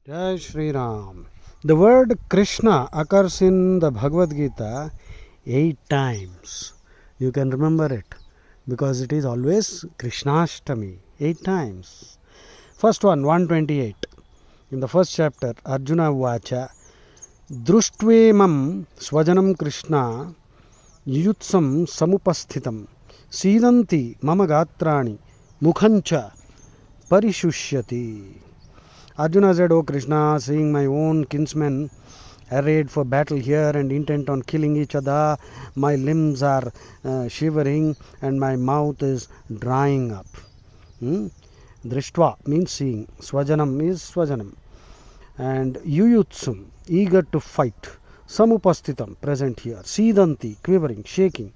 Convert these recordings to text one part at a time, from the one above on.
Jai Shri Ram. The word Krishna occurs in the Bhagavad Gita 8 times. You can remember it because it is always Krishnashtami. 8 times. First one, 128. In the first chapter, Arjuna Vacha Drushtvemam Swajanam Krishna Yutsam Samupasthitam Sidanti Mama Gatrani Mukhancha Parishushyati. Arjuna said, "O Krishna, seeing my own kinsmen arrayed for battle here and intent on killing each other, my limbs are shivering and my mouth is drying up." Drishtva means seeing. Swajanam is swajanam. And yuyutsum, eager to fight. Samupastitam, present here. Sidanti, quivering, shaking.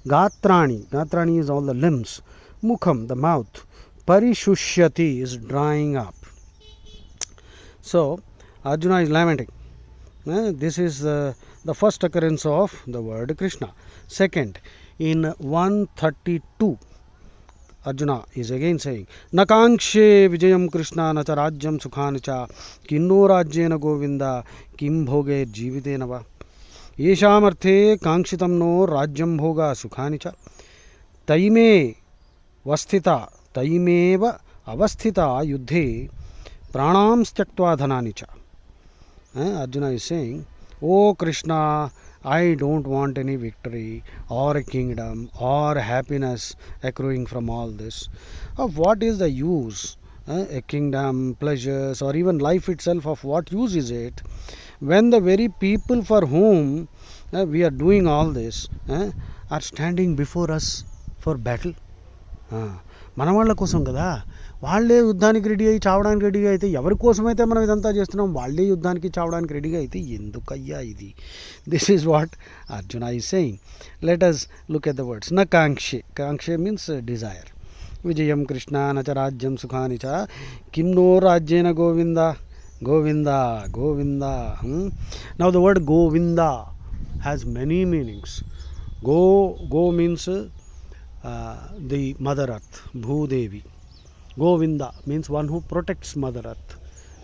Gatrani, gatrani is all the limbs. Mukham, the mouth. Parishushyati is drying up. So, Arjuna is lamenting. This is the first occurrence of the word Krishna. Second, in 132, Arjuna is again saying, Nakankshe Vijayam Krishna Nacha Rajyam Sukhanicha Kinno Rajyena Govinda Kim Bhoge Jivitena Va Yeshamarthe Kankshitam No Rajyam Bhoga Sukhanicha Taime Vasthita Taimeva Avasthita Yuddhe Pranam Styaktva Dhananicha. Arjuna is saying, "O Krishna, I don't want any victory or a kingdom or happiness accruing from all this. Of what is the use? A kingdom, pleasures, or even life itself, of what use is it when the very people for whom we are doing all this are standing before us for battle?" మన వాళ్ళ కోసం కదా, వాళ్ళే యుద్ధానికి ready అయ్యి చావడానికి రెడీగా అయితే ఎవరి కోసమైతే మనం ఇదంతా చేస్తున్నాం వాళ్ళే యుద్ధానికి చావడానికి రెడీగా అయితే ఎందుకయ్యా ఇది? This is what Arjuna is saying. Let us look at the words. న కాంక్షే, కాంక్షే మీన్స్ డిజైర్. విజయం కృష్ణ నచ రాజ్యం సుఖాని చ కిం నో రాజ్యేన Govinda Govinda Govinda. Now the word Govinda has many meanings. Go means the Mother Earth, Bhudevi. Govinda means one who protects Mother Earth.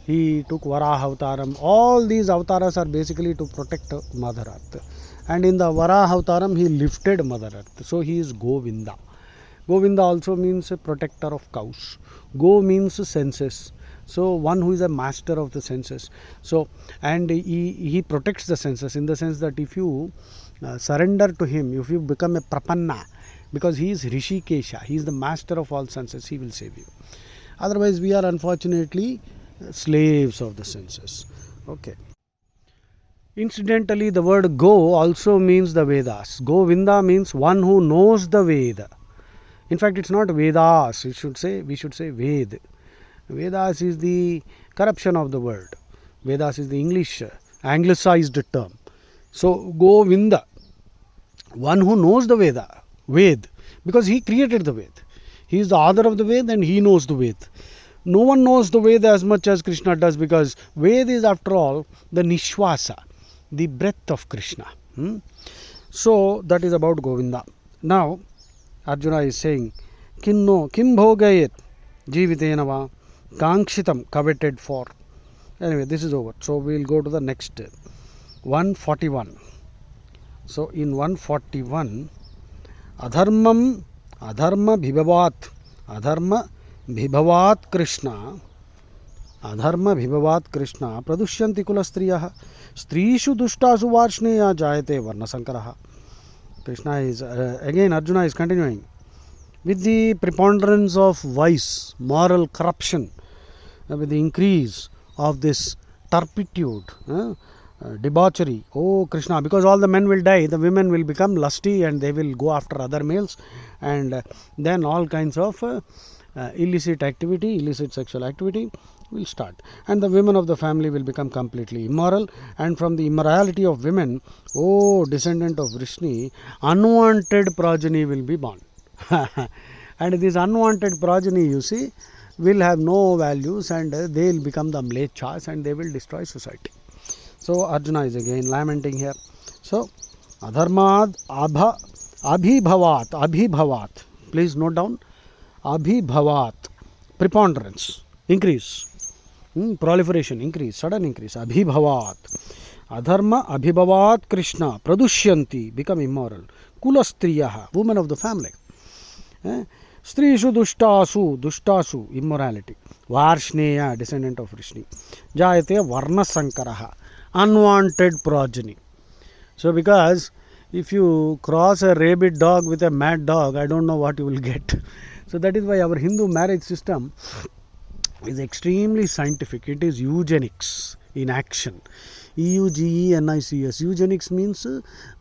He took Varaha Avtaram. All these avtaras are basically to protect Mother Earth. And in the Varaha Avtaram, he lifted Mother Earth. So he is Govinda. Govinda also means a protector of cows. Go means senses. So one who is a master of the senses. So, and he protects the senses in the sense that if you surrender to him, if you become a prapanna, because he is Rishikesha, he is the master of all senses, he will save you. Otherwise, we are unfortunately slaves of the senses. Okay. Incidentally, the word go also means the Vedas. Govinda means one who knows the Veda. In fact, it's not Vedas, we should say Ved. Vedas is the corruption of the word. Vedas is the English anglicized term. So, Govinda, one who knows the Veda. Ved, because he created the Ved. He is the author of the Ved and he knows the Ved. No one knows the Ved as much as Krishna does, because Ved is after all the Nishwasa, the breath of Krishna. So that is about Govinda. Now Arjuna is saying, Kim bhogayet jivitena va kankshitam, coveted for. Anyway, this is over. So we will go to the next 141. So in 141, अधर्म भिभवात् कृष्ण प्रदुष्यन्ति कुलस्त्रियः स्त्रीषु दुष्टासु वार्ष्णेया जायते वर्णसंकरः. Krishna is again, Arjuna is continuing with the preponderance of vice, moral corruption, with the increase of this turpitude, debauchery. Oh Krishna, because all the men will die, the women will become lusty and they will go after other males, and then all kinds of illicit sexual activity will start, and the women of the family will become completely immoral, and from the immorality of women, oh descendant of Vrishni, unwanted progeny will be born. And this unwanted progeny, you see, will have no values, and they will become the mlechas and they will destroy society. So Arjuna is again lamenting here. So adharmad abhibhavat, please note down, abhibhavat, preponderance, increase, Proliferation, increase, sudden increase. Abhibhavat. Adharma abhibhavat Krishna. Pradushyanti, become immoral. Kulastriyaha, women of the family. Strishu dushtasu, immorality. Varshneya, descendant of Vrishni. Jayate Varna Sankaraha, unwanted progeny. So, because if you cross a rabid dog with a mad dog, I don't know what you will get. So, that is why our Hindu marriage system is extremely scientific. It is eugenics in action. EUGENICS. Eugenics means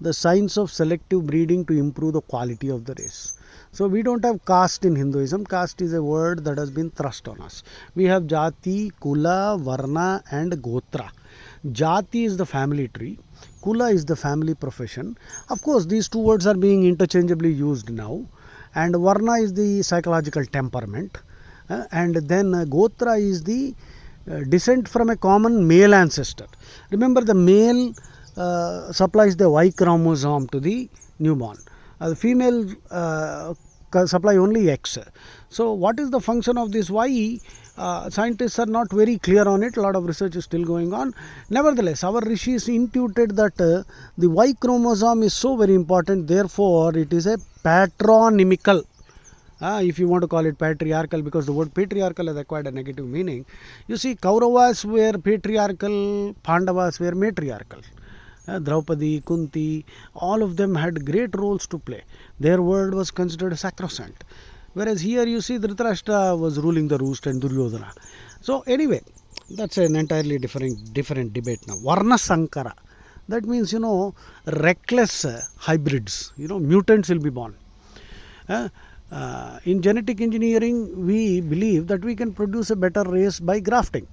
the science of selective breeding to improve the quality of the race. So we don't have caste in Hinduism. Caste is a word that has been thrust on us. We have Jati, Kula, Varna and Gotra. Jati is the family tree. Kula is the family profession. Of course, these two words are being interchangeably used now. And Varna is the psychological temperament. And then Gotra is the descent from a common male ancestor. Remember, the male supplies the Y chromosome to the newborn. The female supply only X. So, what is the function of this Y? Scientists are not very clear on it. A lot of research is still going on. Nevertheless, our rishis intuited that the Y chromosome is so very important. Therefore, it is a patronymical. If you want to call it patriarchal, because the word patriarchal has acquired a negative meaning. You see, Kauravas were patriarchal, Pandavas were matriarchal. Draupadi, Kunti, all of them had great roles to play. Their word was considered sacrosanct. Whereas here you see Dhritarashtra was ruling the roost and Duryodhana. So anyway, that's an entirely different debate now. Varna Sankara. That means, reckless hybrids, mutants will be born. In genetic engineering, we believe that we can produce a better race by grafting.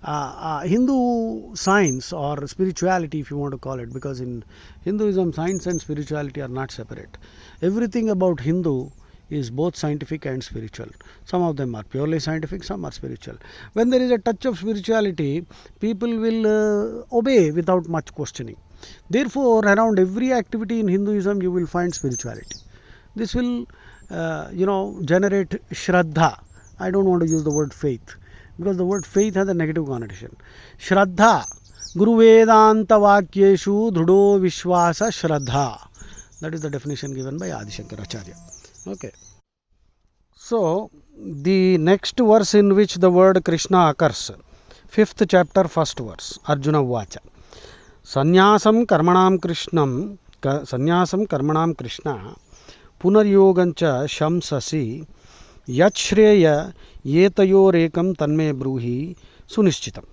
Hindu science or spirituality, if you want to call it, because in Hinduism, science and spirituality are not separate. Everything about Hindu is both scientific and spiritual. Some of them are purely scientific, some are spiritual. When there is a touch of spirituality, people will obey without much questioning. Therefore, around every activity in Hinduism, you will find spirituality. This will generate Shraddha. I don't want to use the word faith, because the word faith has a negative connotation. Shraddha, Guru Vedanta Vakyeshu Dhrudo Vishwasa Shraddha. That is the definition given by Adi Shankaracharya. Okay. So, the next verse in which the word Krishna occurs, 5th chapter, 1st verse, Arjuna Vacha. Sanyasam karmanam Krishna Punaryogancha Shamsasi Yachreya Yetayorekam Tanme Bruhi Sunishchitam.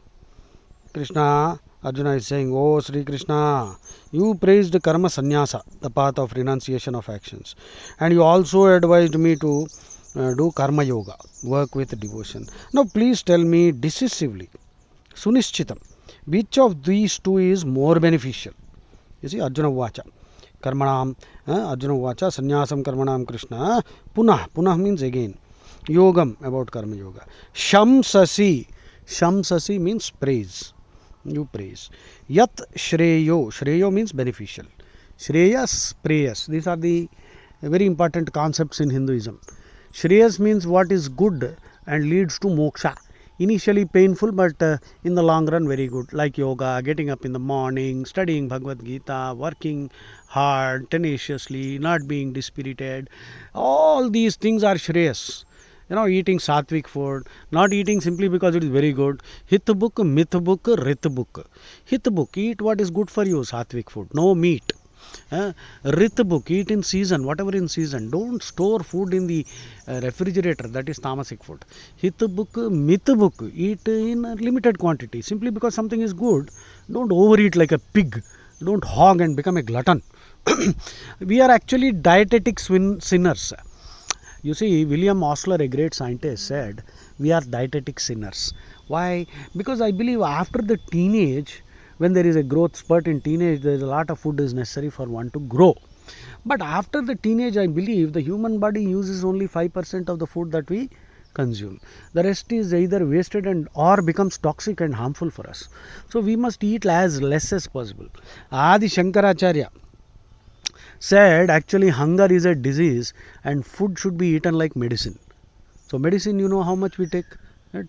Krishna, Arjuna is saying, "Oh Sri Krishna, you praised karma sannyasa, the path of renunciation of actions, and you also advised me to do karma yoga, work with devotion. Now please tell me decisively, Sunishchitam, which of these two is more beneficial?" You see, Arjuna Vacha. Karmanam, Arjuna Vacha, Sannyasam Karmanam Krishna, Punah means again, Yogam, about Karma Yoga. Shamsasi means praise, you praise. Yat Shreyo means beneficial. Shreyas, preyas, these are the very important concepts in Hinduism. Shreyas means what is good and leads to moksha. Initially painful, but in the long run very good, like yoga, getting up in the morning, studying Bhagavad Gita, working hard, tenaciously, not being dispirited. All these things are Shreyas. Eating sattvic food, not eating simply because it is very good. Hit book, myth book, rit book. Hit book, eat what is good for you, sattvic food, no meat. Rit book, eat in season, whatever in season. Don't store food in the refrigerator, that is tamasic food. Hit book, myth book, eat in limited quantity. Simply because something is good, don't overeat like a pig. Don't hog and become a glutton. We are actually dietetic sinners. You see, William Osler, a great scientist, said we are dietetic sinners. Why? Because I believe after the teenage, when there is a growth spurt in teenage, there is a lot of food is necessary for one to grow. But after the teenage, I believe the human body uses only 5% of the food that we consume. The rest is either wasted or becomes toxic and harmful for us. So we must eat as less as possible. Adi Shankaracharya said actually hunger is a disease and food should be eaten like medicine. So medicine, you know how much we take?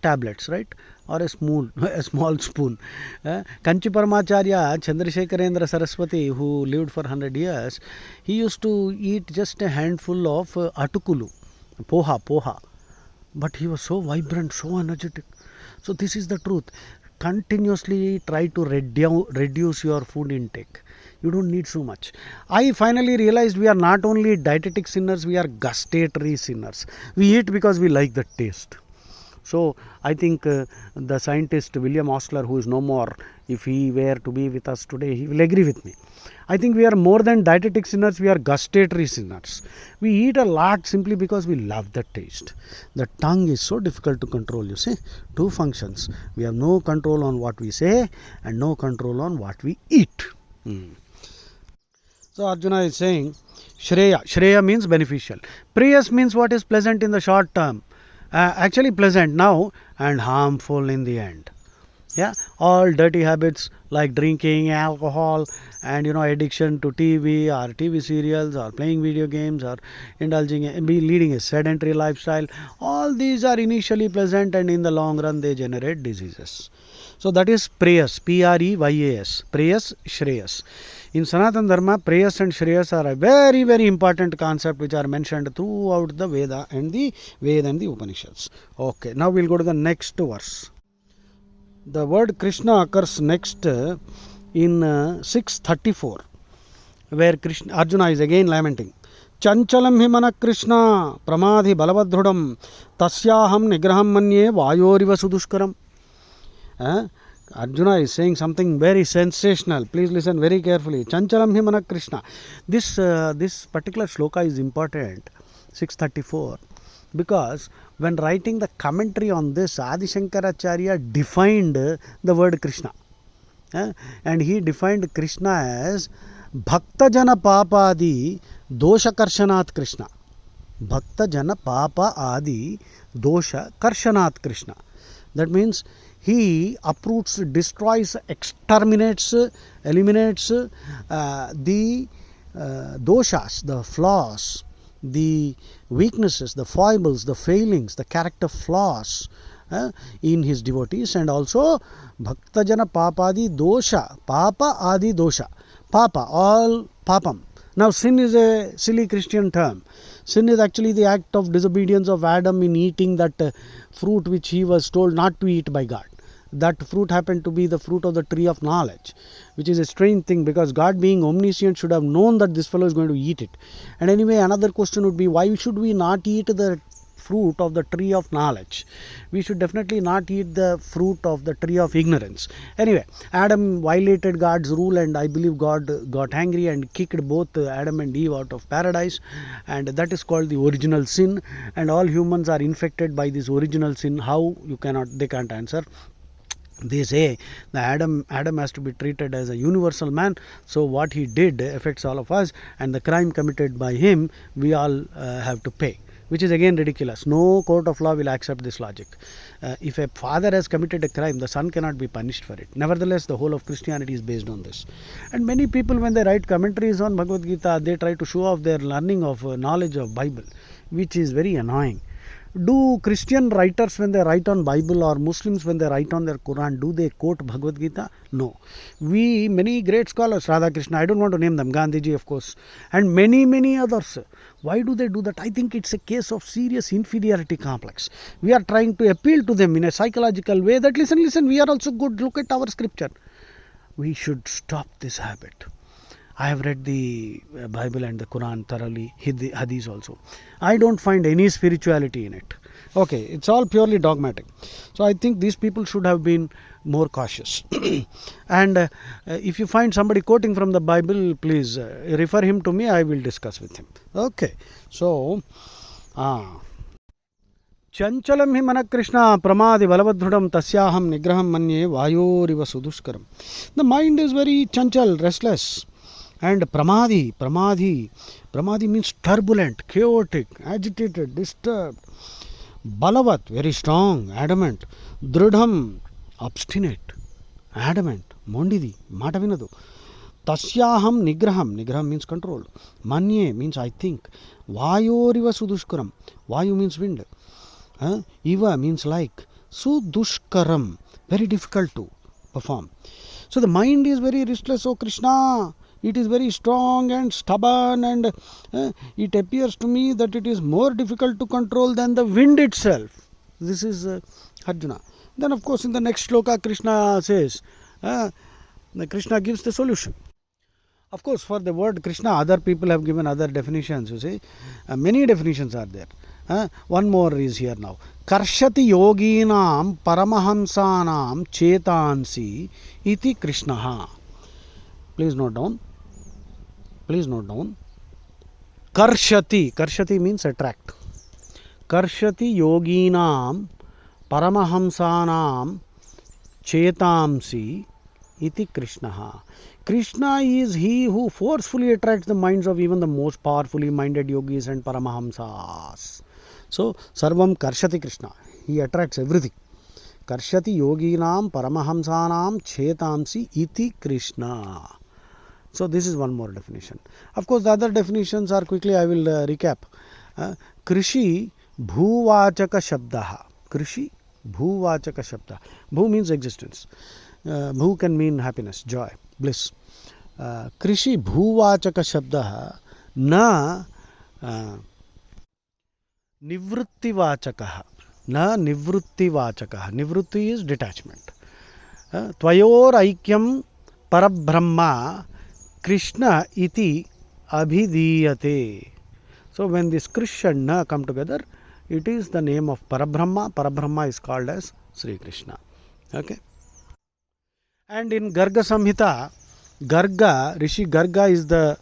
Tablets, right? or a spoon, a small spoon. Kanchi Paramacharya Chandrasekharendra Saraswati, who lived for 100 years, he used to eat just a handful of atukulu, poha. But he was so vibrant, so energetic. So this is the truth. Continuously try to reduce your food intake. You don't need so much. I finally realized we are not only dietetic sinners, we are gustatory sinners. We eat because we like the taste. So I think the scientist William Osler, who is no more, if he were to be with us today, he will agree with me. I think we are more than dietetic sinners, we are gustatory sinners. We eat a lot simply because we love the taste. The tongue is so difficult to control, you see. Two functions. We have no control on what we say and no control on what we eat. So Arjuna is saying, Shreya. Shreya means beneficial. Preyas means what is pleasant in the short term. Actually pleasant now and harmful in the end. Yeah, all dirty habits like drinking, alcohol, and addiction to TV or TV serials or playing video games or leading a sedentary lifestyle. All these are initially pleasant and in the long run they generate diseases. So that is preyas, Preyas, preyas, shreyas. In Sanatana Dharma, preyas and shreyas are a very, very important concept which are mentioned throughout the Veda and the Upanishads. Okay, now we'll go to the next verse. The word Krishna occurs next in 634, where Arjuna is again lamenting. Chanchalam himana Krishna pramadhi balavadhrudam tasyaham nigraham manye vayoriva sudushkaram. Arjuna is saying something very sensational. Please listen very carefully. Chanchalam himana Krishna. This particular shloka is important, 634, because when writing the commentary on this, Adi Shankaracharya defined the word Krishna. And he defined Krishna as Bhakta Jana Papa Adi Dosha Karshanat Krishna. Bhakta Jana Papa Adi Dosha Karshanat Krishna. That means he uproots, destroys, exterminates, eliminates the doshas, the flaws, the weaknesses, the foibles, the failings, the character flaws in his devotees, and also Bhaktajana Papadi Dosha, Papa Adi Dosha, Papa, all Papam. Now sin is a silly Christian term. Sin is actually the act of disobedience of Adam in eating that fruit which he was told not to eat by God. That fruit happened to be the fruit of the tree of knowledge, which is a strange thing because God, being omniscient, should have known that this fellow is going to eat it. And anyway, another question would be, why should we not eat the fruit of the tree of knowledge? We should definitely not eat the fruit of the tree of ignorance. Anyway, Adam violated God's rule, and I believe God got angry and kicked both Adam and Eve out of paradise, and that is called the original sin. And all humans are infected by this original sin. How? They can't answer. They say that Adam has to be treated as a universal man, so what he did affects all of us, and the crime committed by him we all have to pay, which is again ridiculous. No court of law will accept this logic. If a father has committed a crime, the son cannot be punished for it. Nevertheless, the whole of Christianity is based on this. And many people, when they write commentaries on Bhagavad Gita, they try to show off their learning of knowledge of Bible, which is very annoying. Do Christian writers, when they write on Bible, or Muslims when they write on their Quran, do they quote Bhagavad Gita? No. Many great scholars, Radha Krishna, I don't want to name them, Gandhiji of course, and many others. Why do they do that? I think it's a case of serious inferiority complex. We are trying to appeal to them in a psychological way that listen, we are also good, look at our scripture. We should stop this habit. I have read the Bible and the Quran thoroughly, Hadith also. I don't find any spirituality in it. Okay, it's all purely dogmatic. So I think these people should have been more cautious. And if you find somebody quoting from the Bible, please refer him to me, I will discuss with him. Okay, so Chanchalam hi mana Krishna pramadi balavadhrudam tasyaham nigraham manye vayoriva sudushkaram. The mind is very chanchal, restless. And pramadi means turbulent, chaotic, agitated, disturbed. Balavat, very strong, adamant. Dridham, obstinate, adamant. Mondidi, mata vinadu. Tasyaham nigraham means control. Manye means I think. Vayoriva sudushkaram, vayu means wind. Iva means like. Sudushkaram, very difficult to perform. So the mind is very restless, oh Krishna. It is very strong and stubborn, and it appears to me that it is more difficult to control than the wind itself. This is Arjuna. Then, of course, in the next shloka, Krishna says, Krishna gives the solution. Of course, for the word Krishna, other people have given other definitions. You see, many definitions are there. One more is here now. Karshati yoginam paramahamsanam chetansi iti Krishnaha. Please note down. Please note down. Karshati. Karshati means attract. Karshati yoginam paramahamsanam chetamsi iti Krishnaha. Krishna is he who forcefully attracts the minds of even the most powerfully minded yogis and paramahamsas. So, Sarvam Karshati Krishna. He attracts everything. Karshati yoginam paramahamsanam chetamsi iti Krishna. So, this is one more definition. Of course, the other definitions are quickly I will recap. Krishi bhuvachaka shabdaha. Krishi bhuvachaka shabda. Bhu means existence. Bhu can mean happiness, joy, bliss. Krishi bhuvachaka shabdaha na nivrittivachakaha. Na nivrittivachakaha. Nivritti is detachment. Tvayor aikyam parabrahma Krishna iti abhidiyate. So when this Krish and Na come together, it is the name of Parabrahma. Parabrahma is called as Sri Krishna. Okay. And in Garga Samhita, Garga, Rishi Garga is the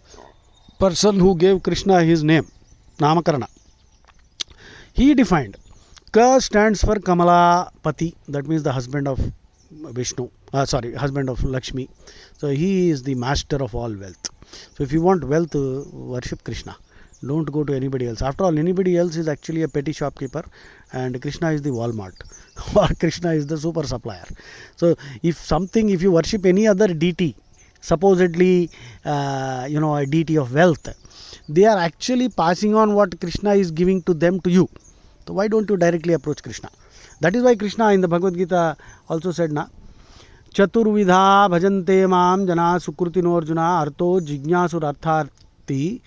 person who gave Krishna his name, Namakarana. He defined Ka stands for Kamalapati, that means the husband of Vishnu, husband of Lakshmi. So he is the master of all wealth. So if you want wealth, worship Krishna. Don't go to anybody else. After all, anybody else is actually a petty shopkeeper, and Krishna is the Walmart, or Krishna is the super supplier. So if you worship any other deity, supposedly a deity of wealth, they are actually passing on what Krishna is giving to them to you. So why don't you directly approach Krishna? That is why Krishna in the Bhagavad Gita also said, Chaturvidha bhajante mam jana sukrutino arjuna arto jignasur artharti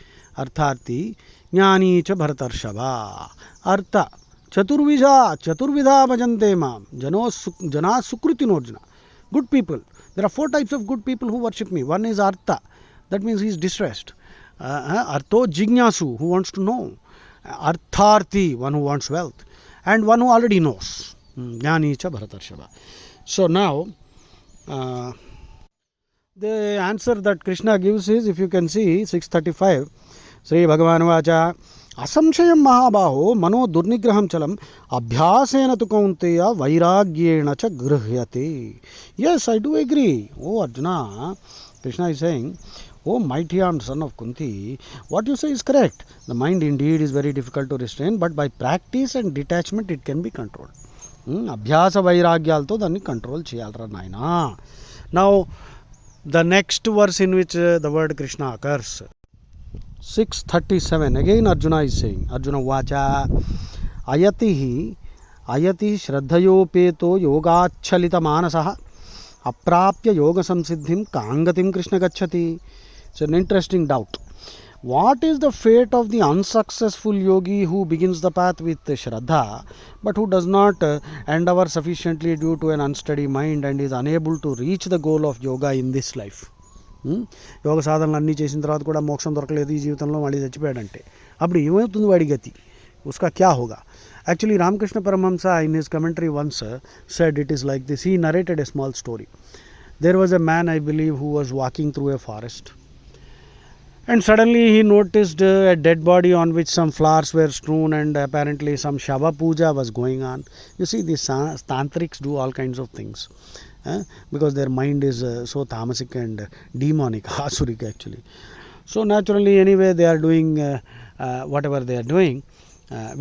jnani cha bharatarshava. Artha chaturvidha bhajante mam jana sukrutino arjuna. Good people. There are 4 types of good people who worship me. One is artha. That means he is distressed. Arto jignasu, who wants to know. Artharti, one who wants wealth. And one who already knows. Jnani cha bharatarshava. So now, the answer that Krishna gives is, if you can see, 635, Sri Bhagavan Vacha, Asamshayam Mahabaho, Mano Durnigraham Chalam, Abhyasena tu Kaunteya, Vairagyena cha Grihyate. Yes, I do agree. Oh Arjuna, Krishna is saying, oh mighty armed son of Kunti, what you say is correct. The mind indeed is very difficult to restrain, but by practice and detachment it can be controlled. Abhyasa Vairagyalto danni control cheyalra naina. Now, the next verse in which the word Krishna occurs, 637, again Arjuna is saying, Arjuna Vacha, Ayati Shraddhayopeto Yogachalita Manasaha Aprapya Yoga Samsiddhim Kangatim Krishna Gachati. It's an interesting doubt. What is the fate of the unsuccessful yogi who begins the path with Shraddha, but who does not endeavor sufficiently due to an unsteady mind and is unable to reach the goal of yoga in this life? యోగ సాధనలు అన్నీ చేసిన తర్వాత కూడా మోక్షం దొరకలేదు ఈ జీవితంలో మళ్ళీ చచ్చిపోయాడంటే అప్పుడు ఏమవుతుంది వాడి గతి ఉస్కా క్యా హోగా actually Ramakrishna Paramahamsa in his commentary once said it is like this. He narrated a small story. There was a man, I believe, who was walking through a forest, and suddenly he noticed a dead body on which some flowers were strewn, and apparently some Shava Puja was going on. You see, these tantrics do all kinds of things. Because their mind is so tamasic and demonic, asuric actually. So naturally, anyway, they are doing whatever they are doing,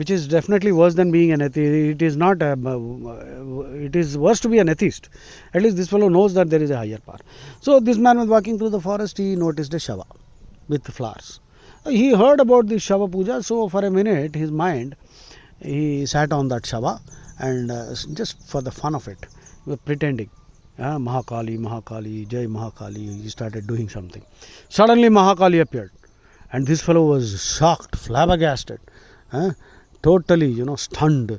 which is definitely worse than being an atheist. It is not. It is worse to be an atheist. At least this fellow knows that there is a higher power. So this man was walking through the forest. He noticed a Shava with flowers. He heard about the Shava Puja. So for a minute, his mind, he sat on that Shava and just for the fun of it, we were pretending. Mahakali, Mahakali, Jai Mahakali. He started doing something. Suddenly Mahakali appeared, and this fellow was shocked, flabbergasted, totally, stunned.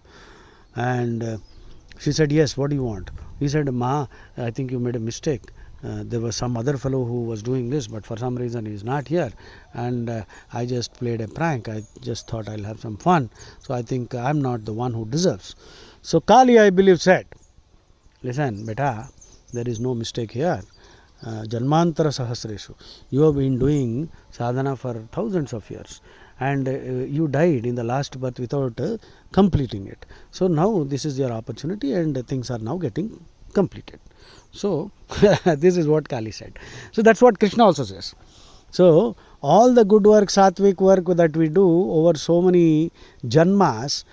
And she said, "Yes, what do you want?" He said, "Ma, I think you made a mistake. There was some other fellow who was doing this, but for some reason he's not here, and I just played a prank. I just thought I'll have some fun. So I think I'm not the one who deserves." So Kali, I believe, said, "Listen, beta, there is no mistake here. Janmantara Sahasreshu. You have been doing sadhana for thousands of years, and you died in the last birth without completing it. So now this is your opportunity, and things are now getting completed." So this is what Kali said. So that's what Krishna also says. So all the good work, sattvic work that we do over so many janmas,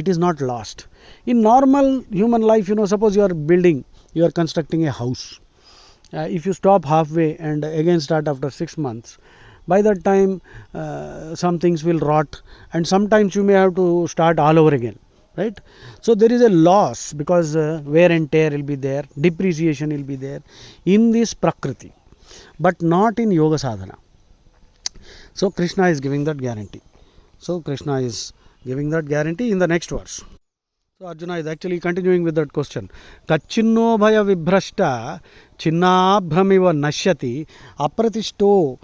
it is not lost. In normal human life, suppose you are building, you are constructing a house. If you stop halfway and again start after 6 months, by that time some things will rot, and sometimes you may have to start all over again, right? So there is a loss, because wear and tear will be there, depreciation will be there in this prakriti, but not in yoga sadhana. So Krishna is giving that guarantee. So Krishna is giving that guarantee in the next verse. So Arjuna is actually continuing with that question. Kachinno bhaya vibhrashta chinnabhramiva nashyati apratishto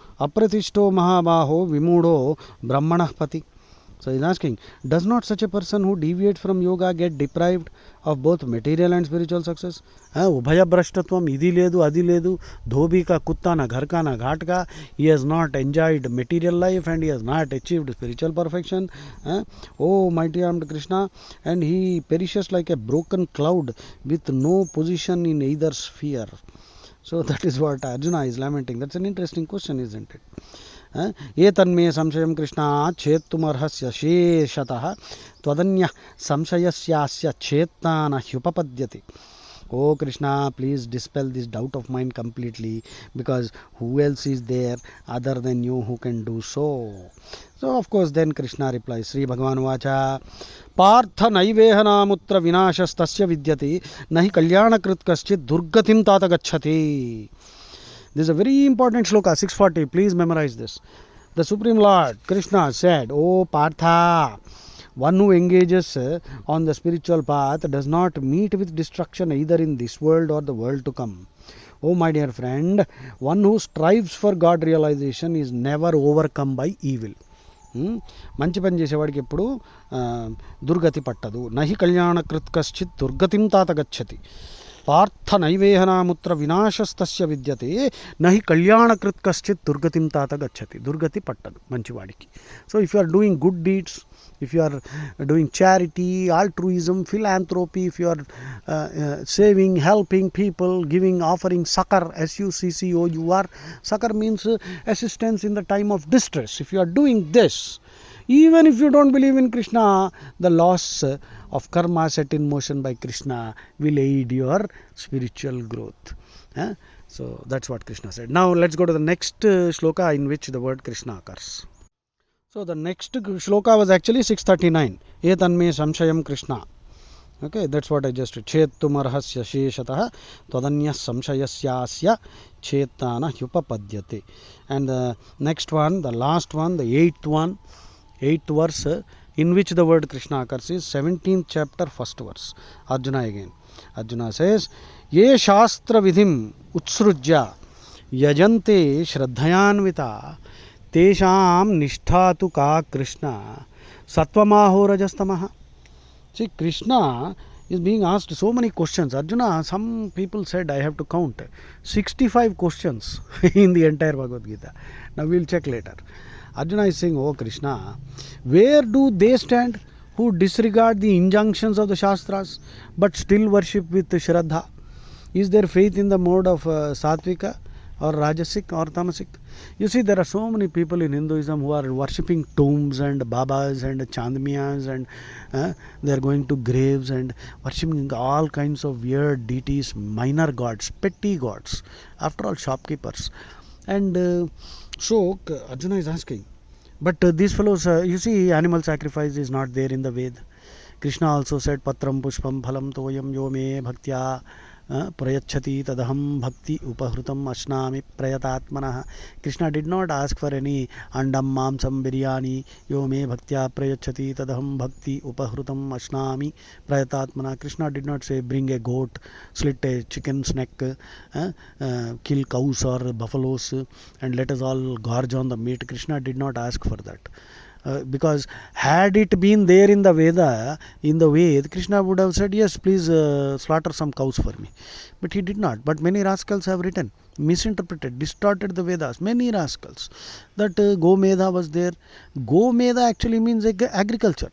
mahabaho vimudo brahmanah pati. So he is asking, does not such a person who deviates from yoga get deprived of both material and spiritual success? Ubhaya brashtatvam, idi ledu, adi ledu, dhobi ka kutta na ghar ka na ghat ka. He has not enjoyed material life and he has not achieved spiritual perfection. Oh mighty armed Krishna, and he perishes like a broken cloud with no position in either sphere. So that is what Arjuna is lamenting. That's an interesting question, isn't it? ये तन्मे संशयं कृष्णा छेत्तुमर्हस्य शेषतः त्वदन्यः संशयस्यास्य छेत्ता न ह्युपपद्यते. Oh Krishna, please dispel this doubt of mine completely, because who else is there other than you who can do so? So of course then Krishna replies, Sri Bhagavan Vacha, Partha naivehanamutra vinashastasya vidyati nahi kalyanakrit kaschit durgatim tata gacchati. This is a very important shloka, 640. Please memorize this. The Supreme Lord Krishna said, "O Partha, one who engages on the spiritual path does not meet with destruction either in this world or the world to come. Oh my dear friend, one who strives for God realization is never overcome by evil." మంచి పని చేసేవాడికి ఎప్పుడు దుర్గతి పట్టదు. నహి కళ్యాణ కృత్ కశ్చిత్ దుర్గతిం తాత గచ్చతి. పార్థ నైవేహనాముత్ర వినాశస్తస్య విద్యతే నహి కళ్యాణకృత్ కశ్చిత్ దుర్గతిం తాత గచ్చతి. దుర్గతి పట్టదు మంచివాడికి. So if you are doing good deeds, if you are doing charity, altruism, philanthropy, if you are saving, helping people, giving, offering succor, SUCCOUR, succor means assistance in the time of distress. If you are doing this, even if you don't believe in Krishna, the loss of karma set in motion by Krishna will aid your spiritual growth. So that's what Krishna said. Now let's go to the next shloka in which the word Krishna occurs. So the next shloka was actually 639. Etanme samshayam Krishna. Okay, that's what I just read. Chettumarhasya sheshatah tadanyas samshayasyasya chetana hyupapadyate. And the next one, the last one, the eighth verse in which the word Krishna occurs is 17th chapter, first verse. Arjuna again. Arjuna says, Ye shastra vidhim utsrujya yajante shraddhayanvita Tesham nishtatu ka Krishna Satvamaho Rajastamaha. See, Krishna is being asked so many questions. Arjuna, some people said I have to count 65 questions in the entire Bhagavad Gita. Now we will check later. Arjuna is saying, "Oh Krishna, where do they stand who disregard the injunctions of the Shastras but still worship with Shraddha? Is there faith in the mode of Satvika or Rajasic or Tamasic?" You see, there are so many people in Hinduism who are worshipping tombs and babas and chandmiyas, and they are going to graves and worshipping all kinds of weird deities, minor gods, petty gods, after all shopkeepers. And so Arjuna is asking, but these fellows, you see, animal sacrifice is not there in the Ved. Krishna also said, Patram Pushpam Phalam Toyam Yo Me Bhaktya Prayachati Tadaham Bhakti Upahrutam Ashnami Prayatatmanah. Krishna did not ask for any Andam Mamsam Biryani Yo Me Bhaktya Prayachati Tadaham Bhakti Upahrutam Ashnami Prayatatmanah. Krishna did not say bring a goat, slit a chicken's neck, kill cows or buffaloes and let us all gorge on the meat. Krishna did not ask for that. Because had it been there in the Veda, in the Ved, Krishna would have said, yes, please slaughter some cows for me. But he did not. But many rascals have written, misinterpreted, distorted the Vedas. Many rascals. That Gomedha was there. Gomedha actually means agriculture.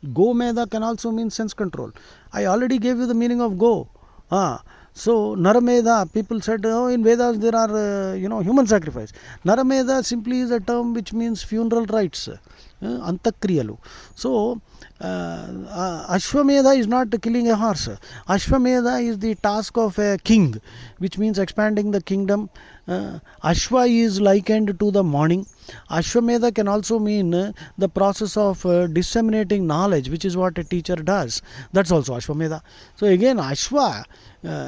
Gomedha can also mean sense control. I already gave you the meaning of go. So Naramedha, people said, oh, in Vedas there are, human sacrifice. Naramedha simply is a term which means funeral rites. Antakriyalu. So Ashwamedha is not killing a horse. Ashwamedha is the task of a king, which means expanding the kingdom. Ashwa is likened to the morning. Ashwamedha can also mean the process of disseminating knowledge, which is what a teacher does. That's also Ashwamedha. So again, Ashwa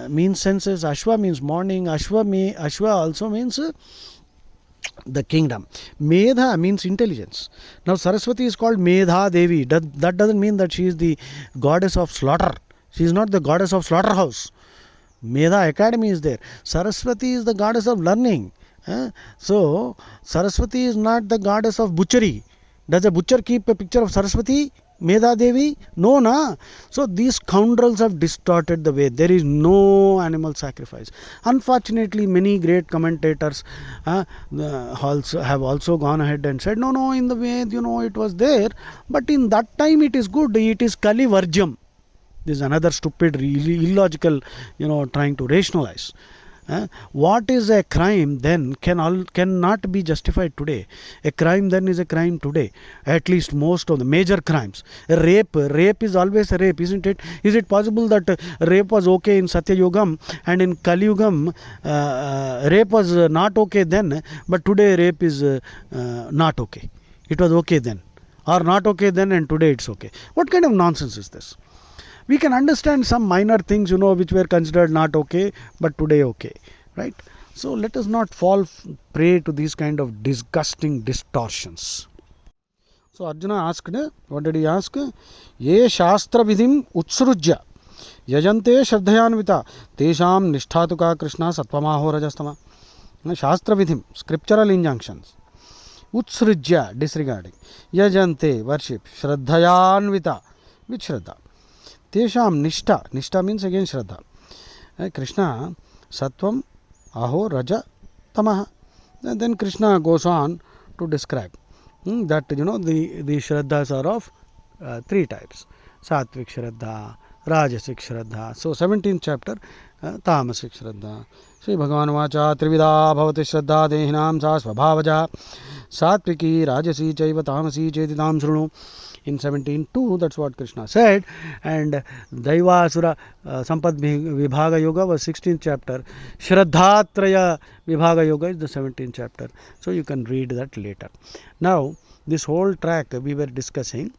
means senses. Ashwa means morning. Ashwa also means the kingdom. Medha means intelligence. Now Saraswati is called Medha Devi. That doesn't mean that she is the goddess of slaughter. She is not the goddess of slaughterhouse. Medha Academy is there. Saraswati is the goddess of learning. So Saraswati is not the goddess of butchery. Does a butcher keep a picture of Saraswati, Medha Devi? No, na. So these scoundrels have distorted the way. There is no animal sacrifice. Unfortunately, many great commentators have also gone ahead and said, no, in the way, it was there. But in that time it is good. It is Kali Varjam. This is another stupid, illogical, trying to rationalize. What is a crime then cannot be justified today. A crime then is a crime today. At least most of the major crimes. A rape is always a rape, isn't it? Is it possible that rape was okay in Satya Yugam and in Kali Yugam rape was not okay then, but today rape is not okay? It was okay then, or not okay then, and today it's okay. What kind of nonsense is this? We can understand some minor things, which were considered not okay, but today okay, right? So let us not fall prey to these kind of disgusting distortions. So Arjuna asked, what did he ask? Ye shastra vidhim utsrujya yajante shraddhayanvita tesham nishtatuka Krishna satvamaho rajastama. Shastra vidhim, scriptural injunctions. Utsrujya, disregarding. Yajante, worship. Shraddhayanvita, with shraddha. Tesham nishtha. Nishtha means again shraddha. Krishna Sattvam Aho Raja Tamaha. And then Krishna goes on to describe that the shraddhas are of three types. Satvik Shraddha, Rajasik Shraddha. So 17th chapter, Tamasik Shraddha. Sri Bhagavan Vacha Trivida Bhavati Shraddha Dehinam Sa Svabhavaja Satviki Rajasi Chaiva Tamasi Chetitam Srunu. In 17.2, that's what Krishna said. And Daiva Asura Sampad Vibhaga Yoga was 16th chapter. Shraddhatraya Vibhaga Yoga is the 17th chapter. So you can read that later. Now, this whole track we were discussing,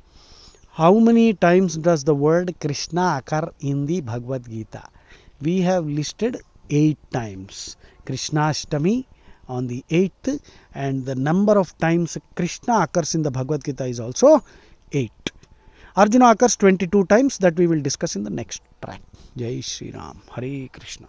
how many times does the word Krishna occur in the Bhagavad Gita? We have listed 8 times. Krishnashtami on the 8th, and the number of times Krishna occurs in the Bhagavad Gita is also 8. Arjuna occurs 22 times, that we will discuss in the next track. Jai Shri Ram. Hare Krishna.